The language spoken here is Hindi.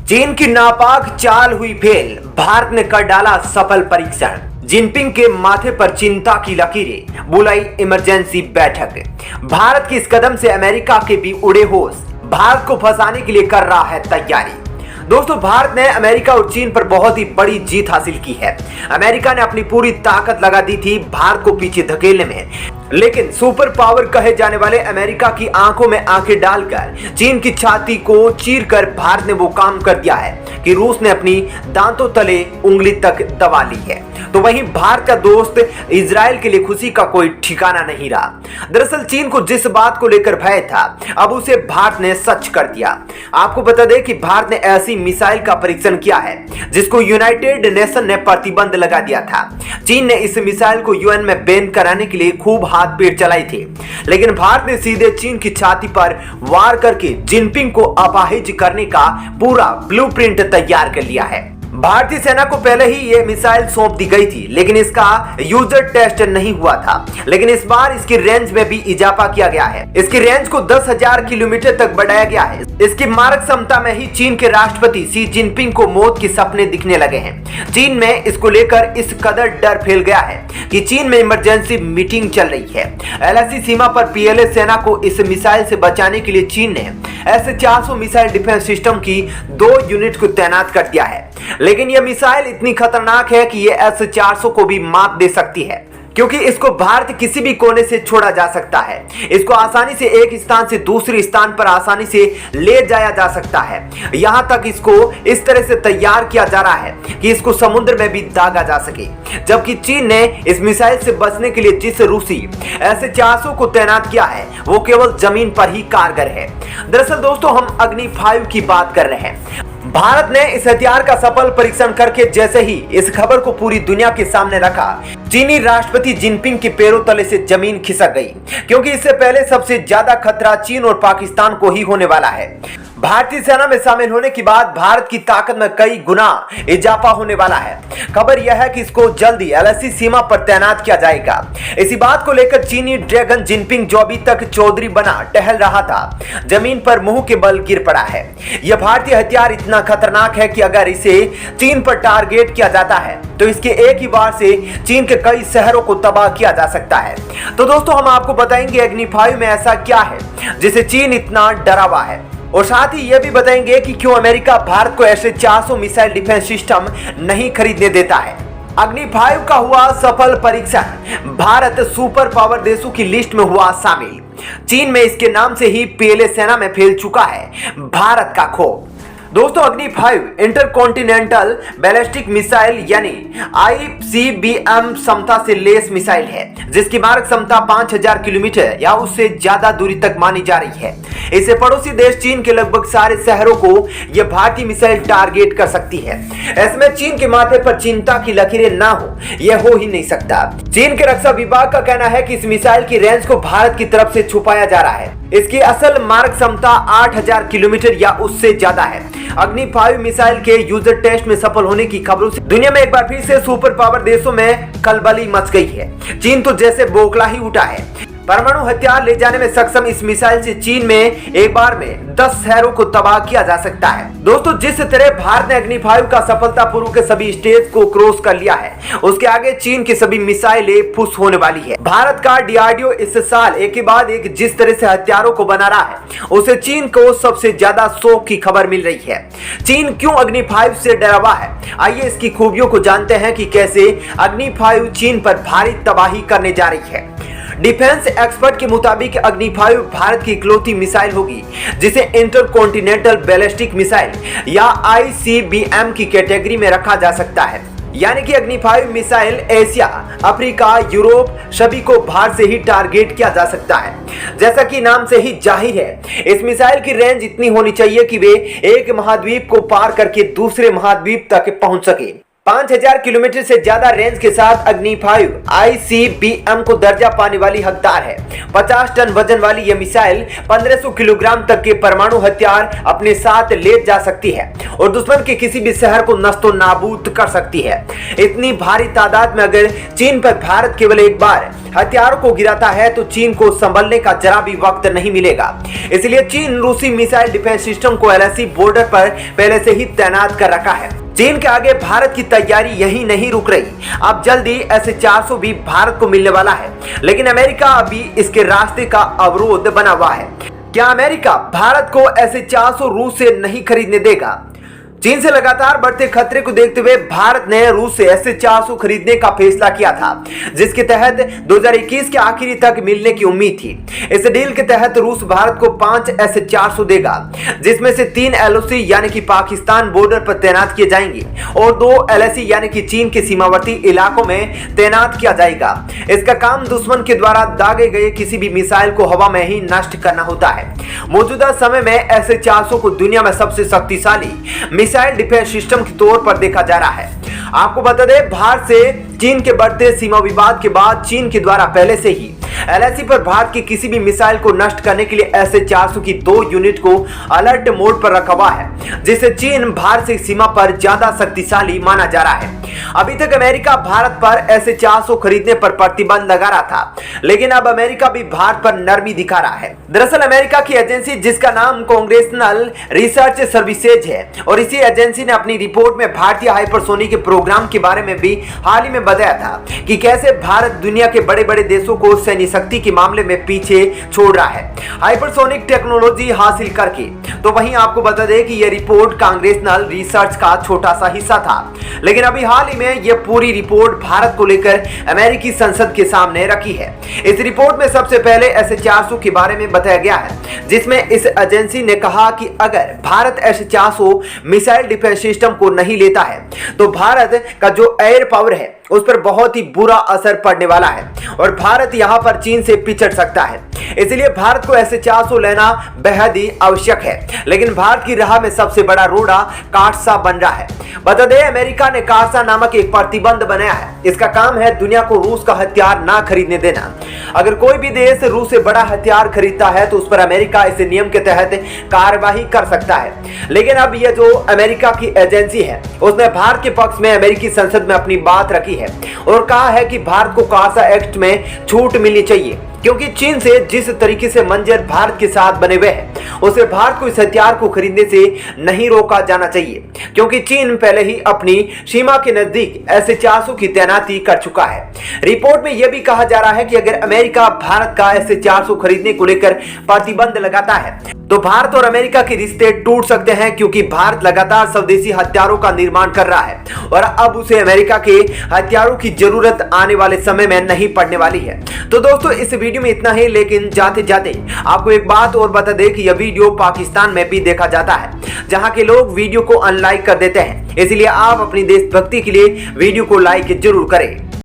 चीन की नापाक चाल हुई फेल, भारत ने कर डाला सफल परीक्षण। जिनपिंग के माथे पर चिंता की लकीरें, बुलाई इमरजेंसी बैठक। भारत के इस कदम से अमेरिका के भी उड़े होश, भारत को फंसाने के लिए कर रहा है तैयारी। दोस्तों, भारत ने अमेरिका और चीन पर बहुत ही बड़ी जीत हासिल की है। अमेरिका ने अपनी पूरी ताकत लगा दी थी भारत को पीछे धकेलने में, लेकिन सुपर पावर कहे जाने वाले अमेरिका की आंखों में आंखें डालकर चीन की छाती को चीरकर भारत ने वो काम कर दिया है कि रूस ने अपनी दांतों तले उंगली तक दबा ली है। तो वहीं भारत का दोस्त इजराइल के लिए खुशी का कोई ठिकाना नहीं रहा। दरअसल चीन को जिस बात को लेकर भय था, अब उसे भारत ने सच कर दिया। आपको बता दें कि भारत ने ऐसी मिसाइल का परीक्षण किया है जिसको यूनाइटेड नेशन ने प्रतिबंध लगा दिया था। चीन ने इस मिसाइल को यूएन में बैन कराने के लिए खूब हाथ पेट चलाई थी, लेकिन भारत ने सीधे चीन की छाती पर वार करके जिनपिंग को अपाहिज करने का पूरा ब्लूप्रिंट तैयार कर लिया है। भारतीय सेना को पहले ही यह मिसाइल सौंप दी गई थी, लेकिन इसका यूजर टेस्ट नहीं हुआ था। लेकिन इस बार इसकी रेंज में भी इजाफा किया गया है। इसकी रेंज को 10,000 किलोमीटर तक बढ़ाया गया है। इसकी मारक क्षमता में ही चीन के राष्ट्रपति शी जिनपिंग को मौत के सपने दिखने लगे हैं। चीन में इसको लेकर इस कदर डर फैल गया है कि चीन में इमरजेंसी मीटिंग चल रही है। एलएसी सीमा पर पीएलए सेना को इस मिसाइल से बचाने के लिए चीन ने S-400 मिसाइल डिफेंस सिस्टम की 2 यूनिट को तैनात कर दिया है। लेकिन यह मिसाइल इतनी खतरनाक है कि यह S-400 को भी मात दे सकती है, क्योंकि इसको भारत किसी भी कोने से छोड़ा जा सकता है। इसको आसानी से एक स्थान से दूसरे स्थान पर आसानी से ले जाया जा सकता है। यहां तक इसको इस तरह से तैयार किया जा रहा है कि इसको समुद्र में भी दागा जा सके। जबकि चीन ने इस मिसाइल से बचने के लिए जिस रूसी S-400 को तैनात किया है वो केवल जमीन पर ही कारगर है। दरअसल दोस्तों, हम अग्नि 5 की बात कर रहे हैं। भारत ने इस हथियार का सफल परीक्षण करके जैसे ही इस खबर को पूरी दुनिया के सामने रखा, चीनी राष्ट्रपति जिनपिंग के पैरों तले से जमीन खिसक गई, क्योंकि इससे पहले सबसे ज्यादा खतरा चीन और पाकिस्तान को ही होने वाला है। भारतीय सेना में शामिल होने के बाद भारत की ताकत में कई गुना इजाफा होने वाला है। खबर यह है कि इसको जल्दी एलएसी सीमा पर तैनात किया जाएगा। इसी बात को लेकर चीनी ड्रैगन जिनपिंग, जो अभी तक चौधरी बना टहल रहा था, जमीन पर मुंह के बल गिर पड़ा है। यह भारतीय हथियार इतना खतरनाक है कि अगर इसे चीन पर टारगेट किया जाता है तो इसके एक ही वार से चीन के कई शहरों को तबाह किया जा सकता है। तो दोस्तों, हम आपको बताएंगे अग्नि 5 में ऐसा क्या है जिसे चीन इतना डरा हुआ है, और साथ ही यह भी बताएंगे कि क्यों अमेरिका भारत को S-400 मिसाइल डिफेंस सिस्टम नहीं खरीदने देता है। अग्नि 5 का हुआ सफल परीक्षण, भारत सुपर पावर देशों की लिस्ट में हुआ शामिल। चीन में इसके नाम से ही पीएलए सेना में फैल चुका है भारत का खौफ। दोस्तों, अग्नि 5 इंटरकॉन्टिनेंटल बैलिस्टिक मिसाइल यानी ICBM क्षमता से लेस मिसाइल है, जिसकी मारक क्षमता 5,000 किलोमीटर या उससे ज्यादा दूरी तक मानी जा रही है। इससे पड़ोसी देश चीन के लगभग सारे शहरों को यह भारतीय मिसाइल टारगेट कर सकती है। ऐसे में चीन के माथे पर चिंता की लकीरें ना हो, यह हो ही नहीं सकता। चीन के रक्षा विभाग का कहना है कि इस मिसाइल की रेंज को भारत की तरफ से छुपाया जा रहा है। इसकी असल मारक क्षमता 8,000 किलोमीटर या उससे ज्यादा है। अग्नि 5 मिसाइल के यूजर टेस्ट में सफल होने की खबरों से दुनिया में एक बार फिर से सुपर पावर देशों में खलबली मच गई है। चीन तो जैसे बौखला ही उठा है। परमाणु हथियार ले जाने में सक्षम इस मिसाइल से चीन में एक बार में 10 शहरों को तबाह किया जा सकता है। दोस्तों, जिस तरह भारत ने अग्नि 5 का सफलतापूर्वक के सभी स्टेज को क्रॉस कर लिया है, उसके आगे चीन की सभी मिसाइलें फुस होने वाली है। भारत का डीआरडीओ इस साल एक के बाद एक जिस तरह से हथियारों को बना रहा है, उसे चीन को सबसे ज्यादा शौक की खबर मिल रही है। चीन क्यों अग्नि 5 से डरा हुआ है? आइए इसकी खूबियों को जानते हैं कि कैसे अग्नि 5 चीन पर भारी तबाही करने जा रही है। डिफेंस एक्सपर्ट के मुताबिक अग्नि 5 भारत की इकलौती मिसाइल होगी जिसे इंटरकॉन्टिनेंटल बैलिस्टिक मिसाइल या ICBM की कैटेगरी में रखा जा सकता है। यानी कि अग्नि 5 मिसाइल एशिया, अफ्रीका, यूरोप सभी को बाहर से ही टारगेट किया जा सकता है। जैसा कि नाम से ही जाहिर है, इस मिसाइल की रेंज इतनी होनी चाहिए कि वे एक महाद्वीप को पार करके दूसरे महाद्वीप तक पहुंच सके। 5000 किलोमीटर से ज्यादा रेंज के साथ अग्नि 5 ICBM को दर्जा पाने वाली हकदार है। 50 टन वजन वाली यह मिसाइल 1500 किलोग्राम तक के परमाणु हथियार अपने साथ ले जा सकती है और दुश्मन के किसी भी शहर को नष्टो नाबूद कर सकती है। इतनी भारी तादाद में अगर चीन पर भारत केवल एक बार हथियारों को गिराता है तो चीन को संभलने का जरा भी वक्त नहीं मिलेगा। इसलिए चीन रूसी मिसाइल डिफेंस सिस्टम को LAC बॉर्डर पर पहले से ही तैनात कर रखा है। चीन के आगे भारत की तैयारी यही नहीं रुक रही, अब जल्दी S-400 भी भारत को मिलने वाला है, लेकिन अमेरिका अभी इसके रास्ते का अवरोध बना हुआ है। क्या अमेरिका भारत को S-400 रूस से नहीं खरीदने देगा? चीन से लगातार बढ़ते खतरे को देखते हुए भारत ने रूस से S-400 खरीदने का फैसला किया था, जिसके तहत 2021 के आखिरी तक मिलने की उम्मीद थी। इस डील के तहत रूस भारत को 5 S-400 देगा, जिसमें से 3 LOC यानी कि पाकिस्तान बॉर्डर पर तैनात किए जाएंगे और 2 LAC यानी कि चीन के सीमावर्ती इलाकों में तैनात किया जाएगा। इसका काम दुश्मन के द्वारा दागे गए किसी भी मिसाइल को हवा में ही नष्ट करना होता है। मौजूदा समय में S-400 को दुनिया में सबसे शक्तिशाली मिसाइल डिफेंस सिस्टम के तौर पर देखा जा रहा है। आपको बता दें, भारत से चीन के बढ़ते सीमा विवाद के बाद चीन के द्वारा पहले से ही LAC पर भारत की किसी भी मिसाइल को नष्ट करने के लिए S-400 की 2 यूनिट को अलर्ट मोड पर रखा हुआ है, जिससे चीन भारत से सीमा पर ज्यादा शक्तिशाली माना जा रहा है। अभी तक अमेरिका भारत पर S-400 खरीदने पर प्रतिबंध लगा रहा था, लेकिन अब अमेरिका भी भारत पर नरमी दिखा रहा है। दरअसल अमेरिका की एजेंसी जिसका नाम कांग्रेसनल रिसर्च सर्विसेज है और इसी एजेंसी ने अपनी रिपोर्ट में भारतीय हाइपरसोनिक के प्रोग्राम के बारे में भी हाल ही में बताया था कि कैसे भारत दुनिया के बड़े बड़े देशों को सैन्य शक्ति के मामले में पीछे छोड़ रहा है हाइपरसोनिक टेक्नोलॉजी हासिल करके। तो वहीं आपको बता दें कि यह रिपोर्ट कांग्रेसनल रिसर्च का छोटा सा हिस्सा था, लेकिन अभी हाल ही में यह पूरी रिपोर्ट भारत को लेकर अमेरिकी संसद के सामने रखी है। इस रिपोर्ट में सबसे पहले S-400 के बारे में बताया गया है, जिसमें इस एजेंसी ने कहा कि अगर Bharat S-400 missile defence system को नहीं लेता है तो भारत का जो एयर पावर है उस पर बहुत ही बुरा असर पड़ने वाला है और भारत यहां पर चीन से पिछड़ सकता है। इसलिए भारत को S-400 लेना बेहद ही आवश्यक है, लेकिन भारत की राह में सबसे बड़ा रोड़ा कार्सा बन रहा है। बता दें, अमेरिका ने कार्सा नामक एक प्रतिबंध बनाया है। इसका काम है दुनिया को रूस का हथियार ना खरीदने देना। अगर कोई भी देश रूस से बड़ा हथियार खरीदता है तो उस पर अमेरिका इस नियम के तहत कार्यवाही कर सकता है। लेकिन अब यह जो अमेरिका की एजेंसी है उसने भारत के पक्ष में अमेरिकी संसद में अपनी बात रखी है और कहा है कि भारत को कार्सा एक्ट में छूट मिलनी चाहिए, क्योंकि चीन से जिस तरीके से मंजर भारत के साथ बने हुए हैं उसे भारत को इस हथियार को खरीदने से नहीं रोका जाना चाहिए, क्योंकि चीन पहले ही अपनी सीमा के नजदीक S-400 की तैनाती कर चुका है। रिपोर्ट में यह भी कहा जा रहा है कि अगर अमेरिका भारत का S-400 खरीदने को लेकर प्रतिबंध लगाता है तो भारत और अमेरिका के रिश्ते टूट सकते हैं, क्योंकि भारत लगातार स्वदेशी हथियारों का निर्माण कर रहा है और अब उसे अमेरिका के हथियारों की जरूरत आने वाले समय में नहीं पड़ने वाली है। तो दोस्तों, इस वीडियो में इतना ही, लेकिन जाते जाते आपको एक बात और बता दें कि यह वीडियो पाकिस्तान में भी देखा जाता है, जहां के लोग वीडियो को अनलाइक कर देते हैं। इसलिए आप अपनी देशभक्ति के लिए वीडियो को लाइक जरूर करें।